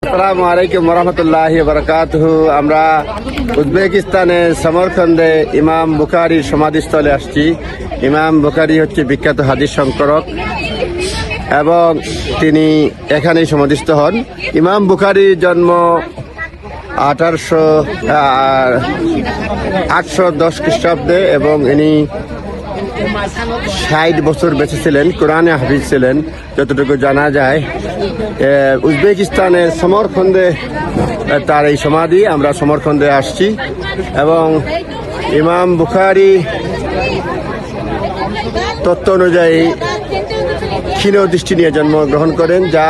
আসসালামু আলাইকুম ওয়া বারাকাতুহু। আমরা উজবেকিস্তানের সমরখন্দে ইমাম বুখারীর সমাধিস্থলে আসছি। ইমাম বুখারী হচ্ছে বিখ্যাত হাদিস সংকলক এবং তিনি এখানেই সমাধিস্থ হন। ইমাম বুখারীর জন্ম 810 খ্রিস্টাব্দে এবং ইনি 60 বছর বেঁচে ছিলেন। কোরআনে হাফিজ ছিলেন যতটুকু জানা যায়। উজবেকিস্তানের সমরখন্দে তার এই সমাধি। আমরা সমরখন্দে আসছি এবং ইমাম বুখারী তত্ত্ব অনুযায়ী ক্ষীণ দৃষ্টি নিয়ে জন্মগ্রহণ করেন, যা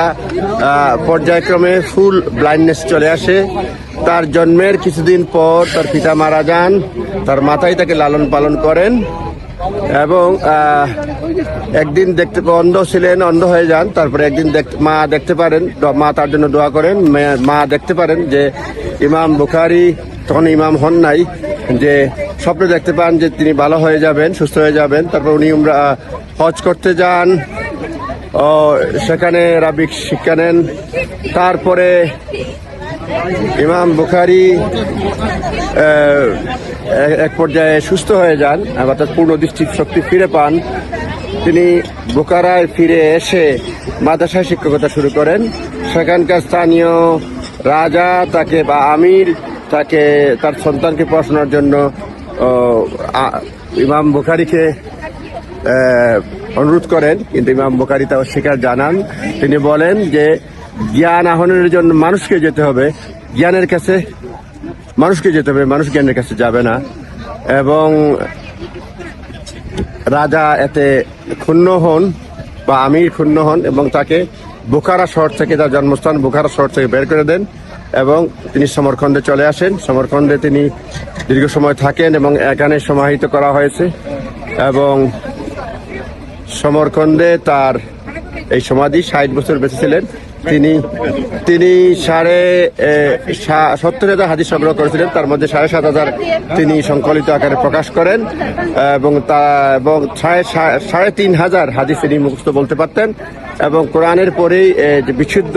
পর্যায়ক্রমে ফুল ব্লাইন্ডনেস চলে আসে। তার জন্মের কিছুদিন পর তার পিতা মারা যান। তার মাতাই তাকে লালন পালন করেন এবং একদিন দেখতে অন্ধ ছিলেন, অন্ধ হয়ে যান। তারপরে একদিন মা দেখতে পারেন, মা তার জন্য দোয়া করেন। মা দেখতে পারেন যে ইমাম বুখারী তখন ইমাম হন নাই, যে স্বপ্নে দেখতে পান যে তিনি ভালো হয়ে যাবেন, সুস্থ হয়ে যাবেন। তারপর উনি হজ করতে যান ও সেখানে রাবিক শিক্ষা নেন। তারপরে ইমাম বুখারী এক পর্যায়ে সুস্থ হয়ে যান, অর্থাৎ পূর্ণ দৃষ্টি শক্তি ফিরে পান। তিনি বোকারায় ফিরে এসে মাদ্রাসায় শিক্ষকতা শুরু করেন। সেখানকার স্থানীয় রাজা তাকে বা আমির তাকে তার সন্তানকে পড়াশোনার জন্য ইমাম বুখারীকে অনুরোধ করেন, কিন্তু ইমাম বুখারী তা অস্বীকার জানান। তিনি বলেন যে জ্ঞান আহরণের জন্য মানুষকে যেতে হবে, জ্ঞানের কাছে মানুষকে যেতে হবে, মানুষ জ্ঞানের কাছে যাবে না। এবং রাজা এতে ক্ষুণ্ণ হন বা আমির ক্ষুণ্ণ হন এবং তাকে বুখারা শহর থেকে, তার জন্মস্থান বুখারা শহর থেকে বের করে দেন এবং তিনি সমরখন্দে চলে আসেন। সমরখন্দে তিনি দীর্ঘ সময় থাকেন এবং এখানে সমাহিত করা হয়েছে এবং সমরখন্দে তার এই সমাধি। 60 বছর বেঁচে ছিলেন তিনি। 70,000 হাদিস সংগ্রহ করেছিলেন, তার মধ্যে 7,500 তিনি সংকলিত আকারে প্রকাশ করেন এবং 3,500 হাদিস তিনি মুখস্থ বলতে পারতেন। এবং কোরআনের পরেই বিশুদ্ধ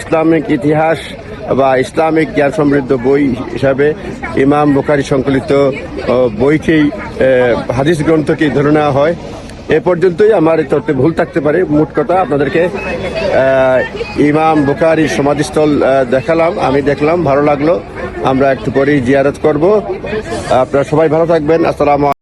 ইসলামিক ইতিহাস বা ইসলামিক জ্ঞান সমৃদ্ধ বই হিসাবে ইমাম বুখারী সংকলিত বইকেই হাদিস গ্রন্থকেই ধরে নেওয়া হয়। এ পর্যন্তই। আমার তথ্যে ভুল থাকতে পারে। মোট কথা আপনাদেরকে ইমাম বুখারীর সমাধিস্থল দেখালাম, আমি দেখলাম, ভালো লাগলো। আমরা একটু পরেই জিয়ারত করব। আপনারা সবাই ভালো থাকবেন। আসসালামু আলাইকুম।